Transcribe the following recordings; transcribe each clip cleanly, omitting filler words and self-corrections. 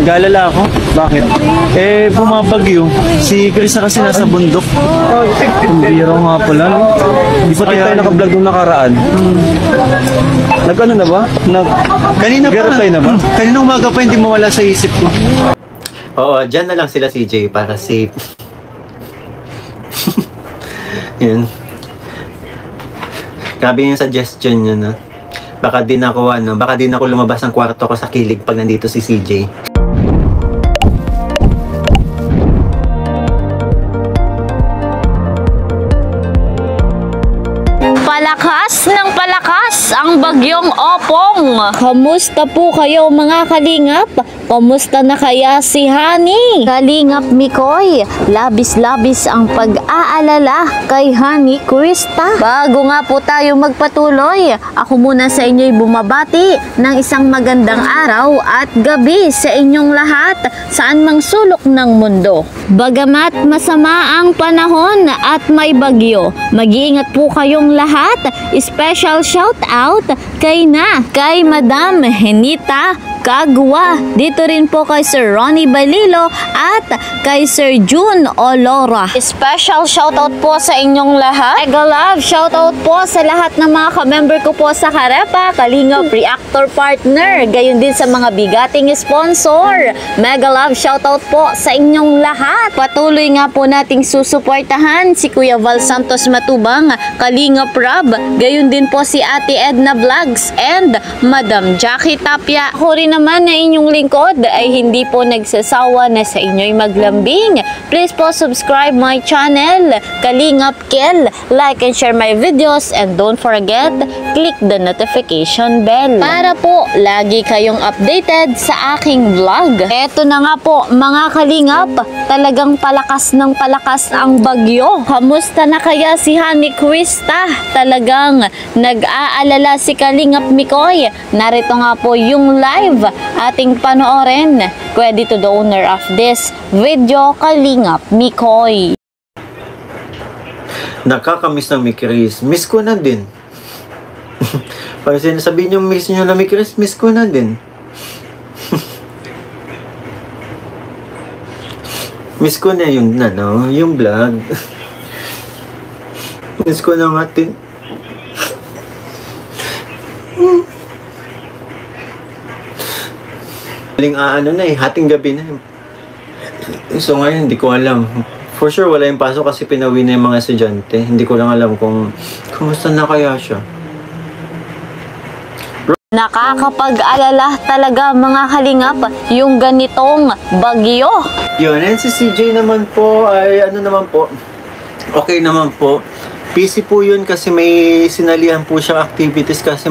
Nag-aalala ako. Bakit? Eh, bumabagyo. Si Chris na kasi nasa bundok. Biro nga pala. Hindi pa tayo naka-vlog nung nakaraan. Nag-ano na ba? Kanina pa. Na ba? Kanina umaga pa hindi mawala sa isip ko. Oo, dyan na lang sila CJ para safe. Yun. Grabe yung suggestion nyo, no? Baka din ako lumabas ng kwarto ko sa kilig pag nandito si CJ. Palakas ng palakas ang bagyong Opong. Kamusta po kayo mga kalingap? Kamusta na kaya si Honey? Kalingap Mikoy, labis-labis ang pag-aalala kay Honey Krista. Bago nga po tayo magpatuloy, ako muna sa inyo'y bumabati ng isang magandang araw at gabi sa inyong lahat saan mang sulok ng mundo. Bagamat masama ang panahon at may bagyo, mag-iingat po kayong lahat. Special shout out kay Madam Henita Kagwa. Dito rin po kay Sir Ronnie Balilo at kay Sir June Olora. Special shoutout po sa inyong lahat. Mega love shoutout po sa lahat ng mga ka-member ko po sa Karepa, Kalingap Reactor Partner. Gayon din sa mga bigating sponsor. Mega love shoutout po sa inyong lahat. Patuloy nga po nating susuportahan si Kuya Val Santos Matubang, Kalingap Rab. Gayon din po si Ate Edna Vlogs and Madam Jackie Tapia. Ako rin naman na inyong lingkod ay hindi po nagsasawa na sa inyo'y maglambing. Please po subscribe my channel, Kalingap Kel, like and share my videos, and don't forget, click the notification bell para po lagi kayong updated sa aking vlog. Eto na nga po mga kalingap, talagang palakas ng palakas ang bagyo. Kamusta na kaya si Honey Krista? Talagang nag-aalala si Kalingap Mikoy. Narito nga po yung live ating panoorin. Credit to the owner of this video, Kalingap Mikoy. Nakakamiss ng Chris. Miss ko na din. Pag sinasabihin yung miss nyo na Chris, miss ko na din. Miss ko na yung yung vlog. Miss ko na nga din. Hating gabi na. So ngayon, hindi ko alam. For sure, wala yung pasok kasi pinauwi na yung mga estudyante. Hindi ko lang alam kung kumusta na kaya siya. Nakakapag-alala talaga mga kalingap yung ganitong bagyo. Yun, and si CJ naman po ay okay naman po. Busy po yun kasi may sinalihan po siyang activities kasi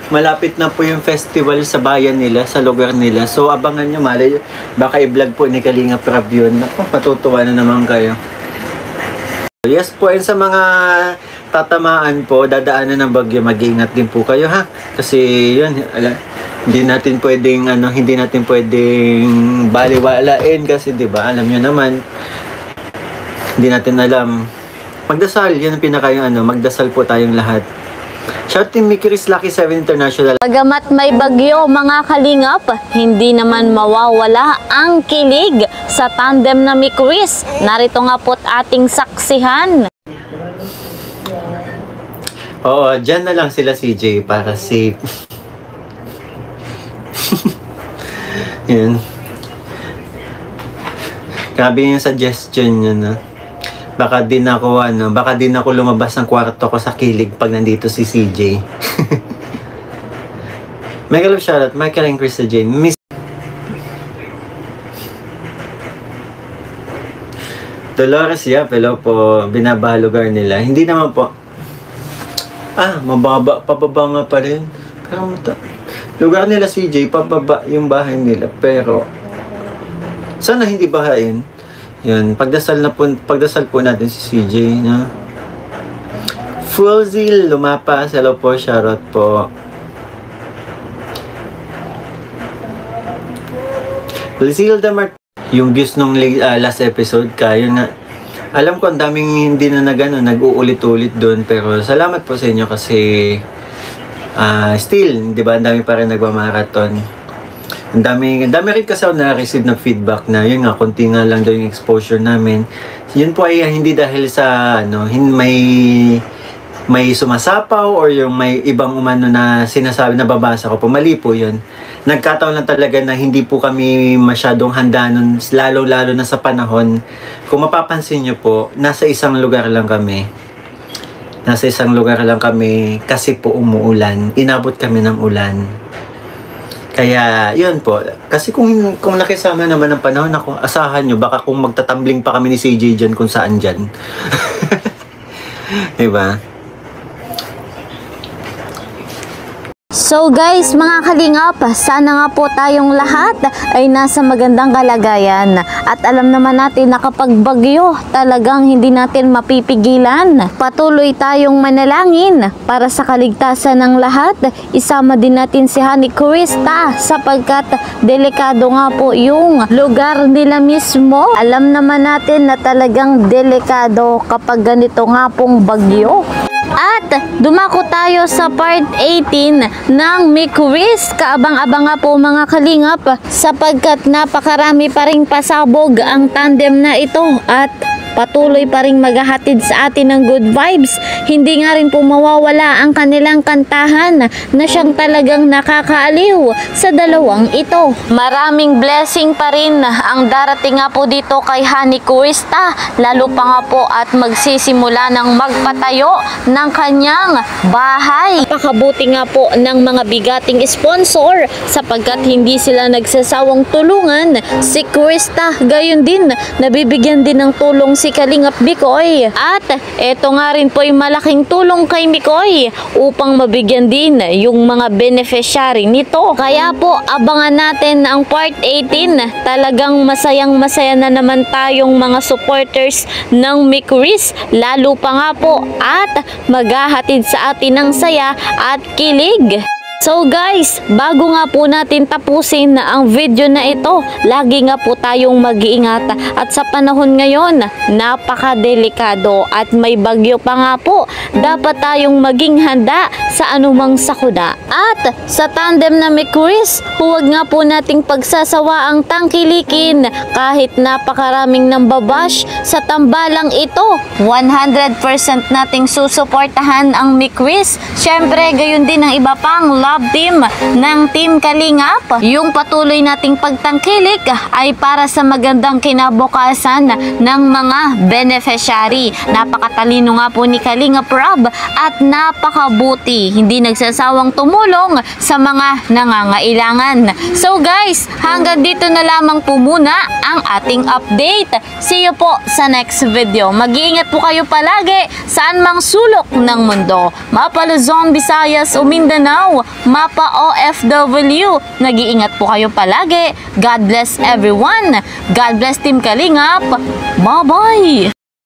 malapit na po yung festival sa bayan nila, sa lugar nila. So, abangan nyo, baka i-vlog po ni Kalingap Rab yun. Naku, matutuwa na naman kayo. Yes po, and sa mga tatamaan po, dadaanan ng bagyo, mag-iingat din po kayo, ha? Kasi, yun, hindi natin pwedeng baliwalain kasi, di ba, alam nyo naman, hindi natin alam. Magdasal, yun ang magdasal po tayong lahat. Shout Team Chris Lucky 7 International. Bagamat may bagyo mga kalingap, hindi naman mawawala ang kilig sa tandem na Chris. Narito nga po't ating saksihan. Oo, dyan na lang sila CJ para safe. Yun. Grabe yung suggestion nyo, no? Baka din ako lumabas ng kwarto ko sa kilig pag nandito si CJ. Mega love shoutout, Michael and Krista Jane. Miss Dolores, hello po. Binabaha lugar nila. Hindi naman po. Mababa, pababa nga pa rin. Pero lugar nila CJ, pababa yung bahay nila. Pero sana hindi bahain. Yun, pagdasal po natin si CJ, no? Full zeal, lumapas. Hello po, shoutout po. Lucille Damart, yung views nung last episode yun nga. Alam ko ang daming hindi na nag-uulit-ulit doon, pero salamat po sa inyo kasi still, di ba, ang dami pa rin nagmamarathon. Ang dami rin kasi ako na-receive ng feedback na yun nga, konti nga lang daw yung exposure namin. Yun po ay hindi dahil sa may sumasapaw or yung may ibang umano na sinasabi, nababasa ko po. Mali po yun. Nagkataon lang talaga na hindi po kami masyadong handa nun, lalo-lalo na sa panahon. Kung mapapansin nyo po, nasa isang lugar lang kami. Kasi po umuulan. Inabot kami ng ulan. Kaya, yun po. Kasi kung nakisama naman ng panahon, ako, asahan nyo, baka kung magtatambling pa kami ni CJ dyan kung saan dyan. Diba? So guys, mga kalingap, sana nga po tayong lahat ay nasa magandang kalagayan. At alam naman natin na kapag bagyo, talagang hindi natin mapipigilan. Patuloy tayong manalangin para sa kaligtasan ng lahat. Isama din natin si Honey Krista sapagkat delikado nga po yung lugar nila mismo. Alam naman natin na talagang delikado kapag ganito nga pong bagyo. At dumako tayo sa part 18 ng Mikuris. Kaabang-abang nga po mga kalingap sapagkat napakarami pa ring pasabog ang tandem na ito at patuloy pa ring maghahatid sa atin ng good vibes. Hindi nga rin po mawawala ang kanilang kantahan na siyang talagang nakakaaliw sa dalawang ito. Maraming blessing pa rin ang darating nga po dito kay Honey Krista, lalo pa nga po at magsisimula ng magpatayo ng kanyang bahay. Pakabuti nga po ng mga bigating sponsor sapagkat hindi sila nagsasawang tulungan si Krista. Gayon din, nabibigyan din ng tulong si Kalingap Mikoy. At eto nga rin po ay malaking tulong kay Mikoy upang mabigyan din yung mga beneficiary nito. Kaya po abangan natin ang part 18. Talagang masayang-masaya na naman tayong mga supporters ng Mikuris, lalo pa nga po at maghahatid sa atin ng saya at kilig. So guys, bago nga po natin tapusin ang video na ito, lagi nga po tayong mag-iingat at sa panahon ngayon, napakadelikado at may bagyo pa nga po, dapat tayong maging handa sa anumang sakuna. At sa tandem na Mikuris, huwag nga po nating pagsasawa ang tangkilikin kahit napakaraming nambabash sa tambalang ito. 100% nating susuportahan ang Mikuris. Syempre, gayon din ang iba pang love team ng Team Kalingap. Yung patuloy nating pagtangkilik ay para sa magandang kinabukasan ng mga beneficiary. Napakatalino nga po ni Kalingap Rob at napakabuti. Hindi nagsasawang tumulong sa mga nangangailangan. So guys, hanggang dito na lamang po muna ang ating update. See you po sa next video. Mag-iingat po kayo palagi saan mang sulok ng mundo. Mapa Luzon, Visayas o Mindanao, mapa OFW. Nag-iingat po kayo palagi. God bless everyone. God bless Team Kalingap. Bye-bye!